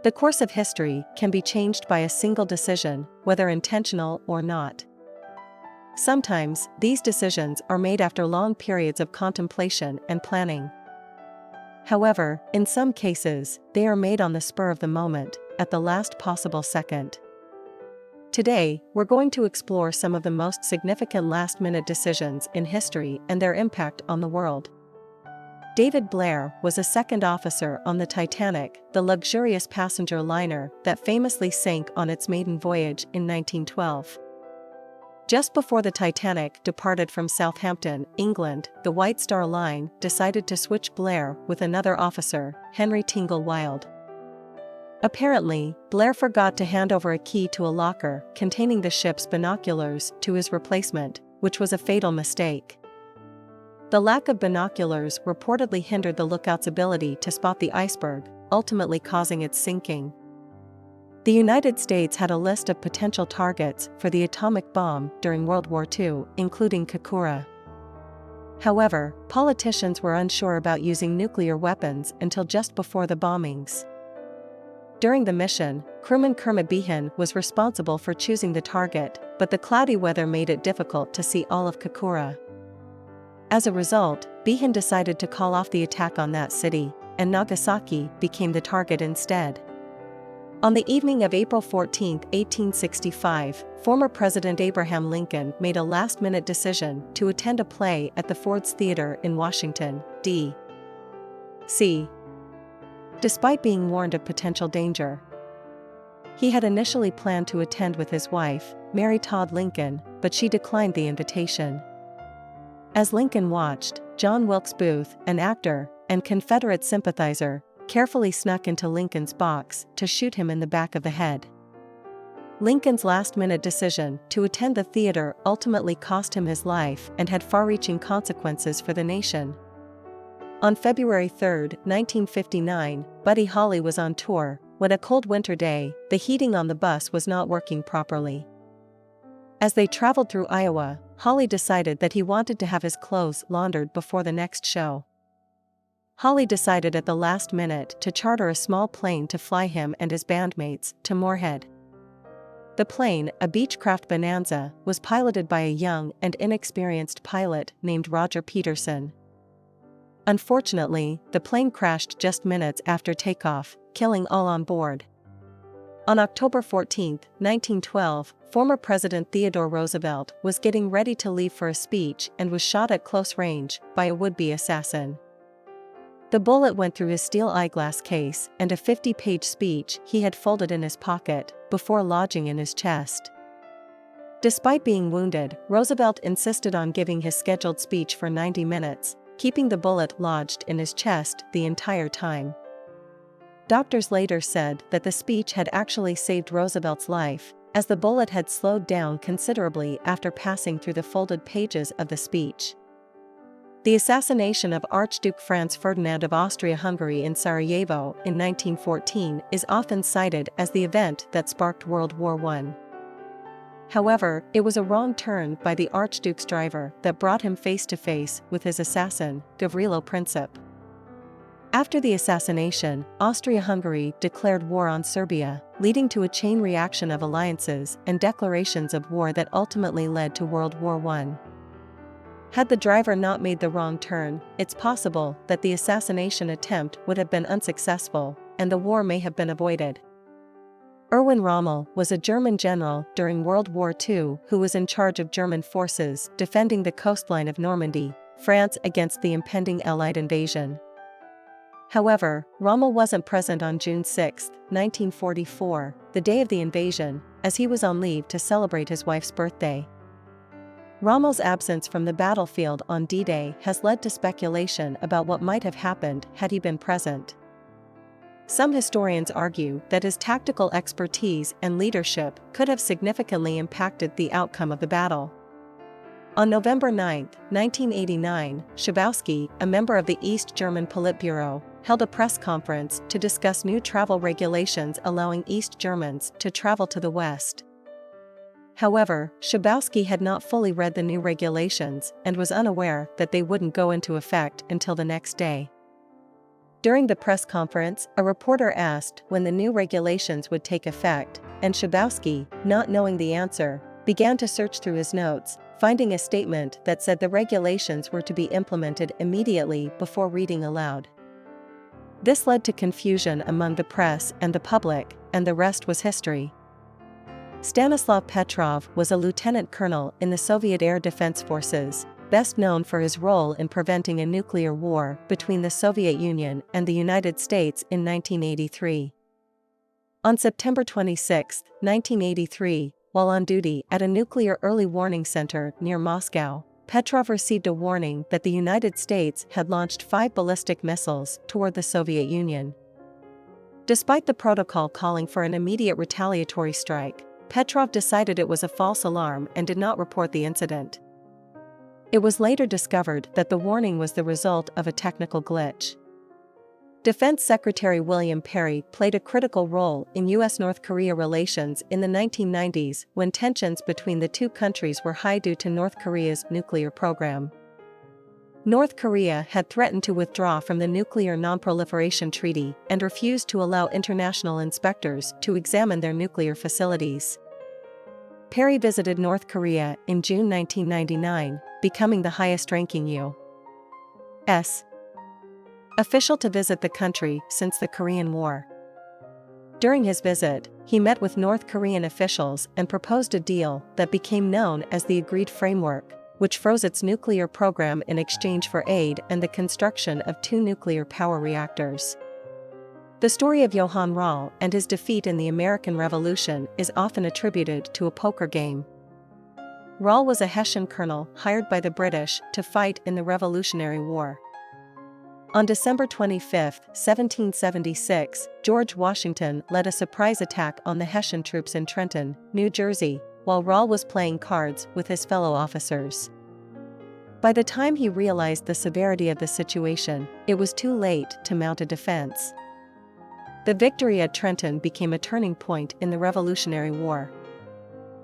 The course of history can be changed by a single decision, whether intentional or not. Sometimes, these decisions are made after long periods of contemplation and planning. However, in some cases, they are made on the spur of the moment, at the last possible second. Today, we're going to explore some of the most significant last-minute decisions in history and their impact on the world. David Blair was a second officer on the Titanic, the luxurious passenger liner that famously sank on its maiden voyage in 1912. Just before the Titanic departed from Southampton, England, the White Star Line decided to switch Blair with another officer, Henry Tingle Wilde. Apparently, Blair forgot to hand over a key to a locker containing the ship's binoculars to his replacement, which was a fatal mistake. The lack of binoculars reportedly hindered the lookout's ability to spot the iceberg, ultimately causing its sinking. The United States had a list of potential targets for the atomic bomb during World War II, including Kokura. However, politicians were unsure about using nuclear weapons until just before the bombings. During the mission, crewman Kermit Behan was responsible for choosing the target, but the cloudy weather made it difficult to see all of Kokura. As a result, Behan decided to call off the attack on that city, and Nagasaki became the target instead. On the evening of April 14, 1865, former President Abraham Lincoln made a last-minute decision to attend a play at the Ford's Theater in Washington, D.C. Despite being warned of potential danger. He had initially planned to attend with his wife, Mary Todd Lincoln, but she declined the invitation. As Lincoln watched, John Wilkes Booth, an actor and Confederate sympathizer, carefully snuck into Lincoln's box to shoot him in the back of the head. Lincoln's last-minute decision to attend the theater ultimately cost him his life and had far-reaching consequences for the nation. On February 3, 1959, Buddy Holly was on tour, when a cold winter day, the heating on the bus was not working properly. As they traveled through Iowa, Holly decided that he wanted to have his clothes laundered before the next show. Holly decided at the last minute to charter a small plane to fly him and his bandmates to Moorhead. The plane, a Beechcraft Bonanza, was piloted by a young and inexperienced pilot named Roger Peterson. Unfortunately, the plane crashed just minutes after takeoff, killing all on board. On October 14, 1912, former President Theodore Roosevelt was getting ready to leave for a speech and was shot at close range by a would-be assassin. The bullet went through his steel eyeglass case and a 50-page speech he had folded in his pocket, before lodging in his chest. Despite being wounded, Roosevelt insisted on giving his scheduled speech for 90 minutes, keeping the bullet lodged in his chest the entire time. Doctors later said that the speech had actually saved Roosevelt's life, as the bullet had slowed down considerably after passing through the folded pages of the speech. The assassination of Archduke Franz Ferdinand of Austria-Hungary in Sarajevo in 1914 is often cited as the event that sparked World War I. However, it was a wrong turn by the Archduke's driver that brought him face-to-face with his assassin, Gavrilo Princip. After the assassination, Austria-Hungary declared war on Serbia, leading to a chain reaction of alliances and declarations of war that ultimately led to World War I. Had the driver not made the wrong turn, it's possible that the assassination attempt would have been unsuccessful, and the war may have been avoided. Erwin Rommel was a German general during World War II who was in charge of German forces defending the coastline of Normandy, France against the impending Allied invasion. However, Rommel wasn't present on June 6, 1944, the day of the invasion, as he was on leave to celebrate his wife's birthday. Rommel's absence from the battlefield on D-Day has led to speculation about what might have happened had he been present. Some historians argue that his tactical expertise and leadership could have significantly impacted the outcome of the battle. On November 9, 1989, Schabowski, a member of the East German Politburo, held a press conference to discuss new travel regulations allowing East Germans to travel to the West. However, Schabowski had not fully read the new regulations and was unaware that they wouldn't go into effect until the next day. During the press conference, a reporter asked when the new regulations would take effect, and Schabowski, not knowing the answer, began to search through his notes, finding a statement that said the regulations were to be implemented immediately before reading aloud. This led to confusion among the press and the public, and the rest was history. Stanislav Petrov was a lieutenant colonel in the Soviet Air Defense Forces, best known for his role in preventing a nuclear war between the Soviet Union and the United States in 1983. On September 26, 1983, while on duty at a nuclear early warning center near Moscow, Petrov received a warning that the United States had launched 5 ballistic missiles toward the Soviet Union. Despite the protocol calling for an immediate retaliatory strike, Petrov decided it was a false alarm and did not report the incident. It was later discovered that the warning was the result of a technical glitch. Defense Secretary William Perry played a critical role in U.S.-North Korea relations in the 1990s when tensions between the two countries were high due to North Korea's nuclear program. North Korea had threatened to withdraw from the Nuclear Non-Proliferation Treaty and refused to allow international inspectors to examine their nuclear facilities. Perry visited North Korea in June 1999, becoming the highest-ranking U.S. official to visit the country since the Korean War. During his visit, he met with North Korean officials and proposed a deal that became known as the Agreed Framework, which froze its nuclear program in exchange for aid and the construction of 2 nuclear power reactors. The story of Johann Rall and his defeat in the American Revolution is often attributed to a poker game. Rall was a Hessian colonel hired by the British to fight in the Revolutionary War. On December 25, 1776, George Washington led a surprise attack on the Hessian troops in Trenton, New Jersey, while Rall was playing cards with his fellow officers. By the time he realized the severity of the situation, it was too late to mount a defense. The victory at Trenton became a turning point in the Revolutionary War.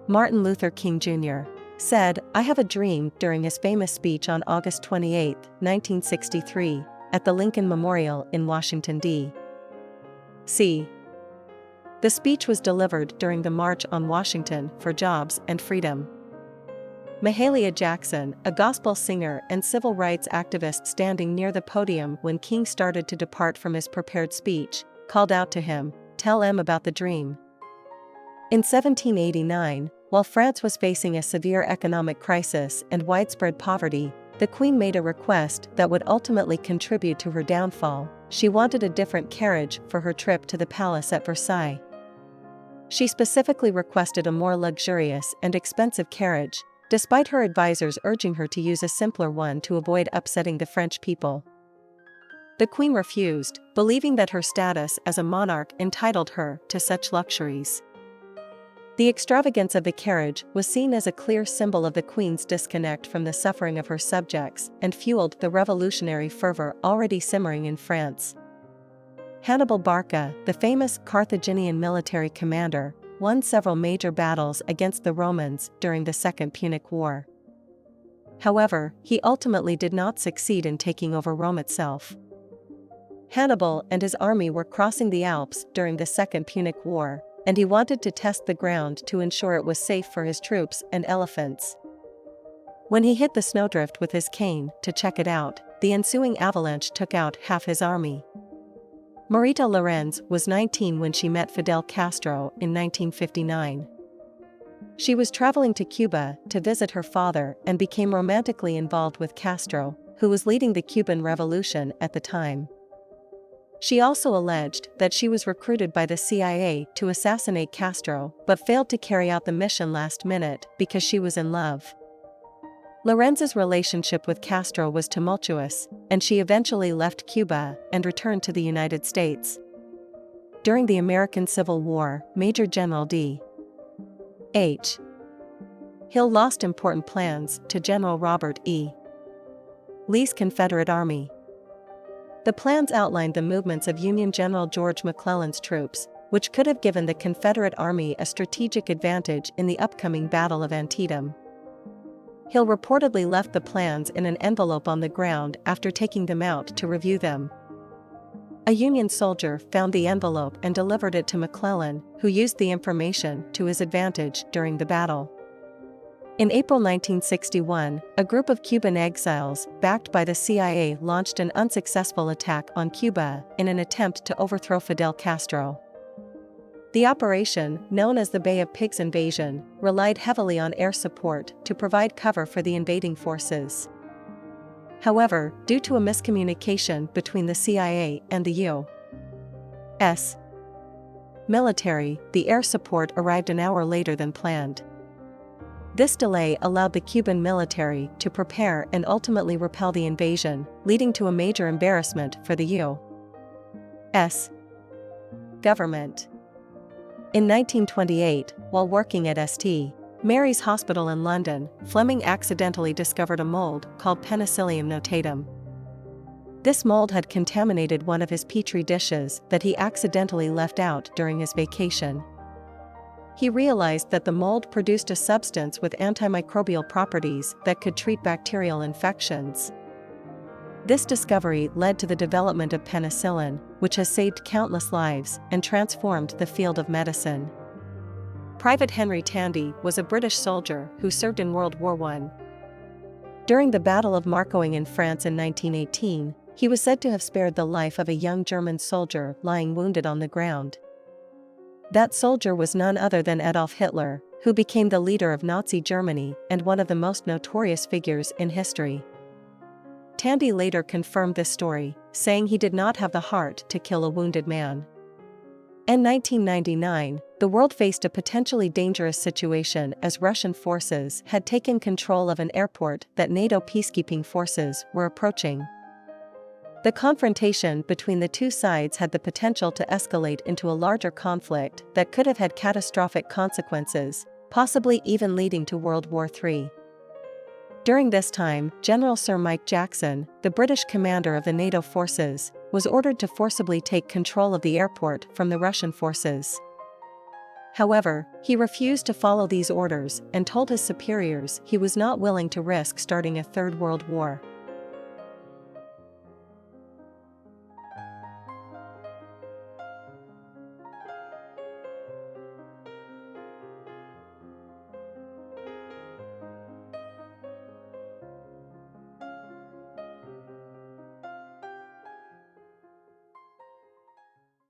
Martin Luther King Jr. said, "I have a dream" during his famous speech on August 28, 1963, at the Lincoln Memorial in Washington, D.C. The speech was delivered during the March on Washington for Jobs and Freedom. Mahalia Jackson, a gospel singer and civil rights activist standing near the podium when King started to depart from his prepared speech, called out to him, "Tell em about the dream." In 1789, while France was facing a severe economic crisis and widespread poverty, the Queen made a request that would ultimately contribute to her downfall. She wanted a different carriage for her trip to the palace at Versailles. She specifically requested a more luxurious and expensive carriage, despite her advisors urging her to use a simpler one to avoid upsetting the French people. The Queen refused, believing that her status as a monarch entitled her to such luxuries. The extravagance of the carriage was seen as a clear symbol of the Queen's disconnect from the suffering of her subjects and fueled the revolutionary fervor already simmering in France. Hannibal Barca, the famous Carthaginian military commander, won several major battles against the Romans during the Second Punic War. However, he ultimately did not succeed in taking over Rome itself. Hannibal and his army were crossing the Alps during the Second Punic War, and he wanted to test the ground to ensure it was safe for his troops and elephants. When he hit the snowdrift with his cane to check it out, the ensuing avalanche took out half his army. Marita Lorenz was 19 when she met Fidel Castro in 1959. She was traveling to Cuba to visit her father and became romantically involved with Castro, who was leading the Cuban Revolution at the time. She also alleged that she was recruited by the CIA to assassinate Castro but failed to carry out the mission last minute because she was in love. Lorenz's relationship with Castro was tumultuous, and she eventually left Cuba and returned to the United States. During the American Civil War, Major General D.H. Hill lost important plans to General Robert E. Lee's Confederate Army. The plans outlined the movements of Union General George McClellan's troops, which could have given the Confederate Army a strategic advantage in the upcoming Battle of Antietam. Hill reportedly left the plans in an envelope on the ground after taking them out to review them. A Union soldier found the envelope and delivered it to McClellan, who used the information to his advantage during the battle. In April 1961, a group of Cuban exiles, backed by the CIA, launched an unsuccessful attack on Cuba in an attempt to overthrow Fidel Castro. The operation, known as the Bay of Pigs invasion, relied heavily on air support to provide cover for the invading forces. However, due to a miscommunication between the CIA and the U.S. military, the air support arrived an hour later than planned. This delay allowed the Cuban military to prepare and ultimately repel the invasion, leading to a major embarrassment for the U.S. government. In 1928, while working at St. Mary's Hospital in London, Fleming accidentally discovered a mold called Penicillium notatum. This mold had contaminated one of his petri dishes that he accidentally left out during his vacation. He realized that the mold produced a substance with antimicrobial properties that could treat bacterial infections. This discovery led to the development of penicillin, which has saved countless lives and transformed the field of medicine. Private Henry Tandy was a British soldier who served in World War I. During the Battle of Marcoing in France in 1918, he was said to have spared the life of a young German soldier lying wounded on the ground. That soldier was none other than Adolf Hitler, who became the leader of Nazi Germany and one of the most notorious figures in history. Tandy later confirmed this story, saying he did not have the heart to kill a wounded man. In 1999, the world faced a potentially dangerous situation as Russian forces had taken control of an airport that NATO peacekeeping forces were approaching. The confrontation between the two sides had the potential to escalate into a larger conflict that could have had catastrophic consequences, possibly even leading to World War III. During this time, General Sir Mike Jackson, the British commander of the NATO forces, was ordered to forcibly take control of the airport from the Russian forces. However, he refused to follow these orders and told his superiors he was not willing to risk starting a third world war.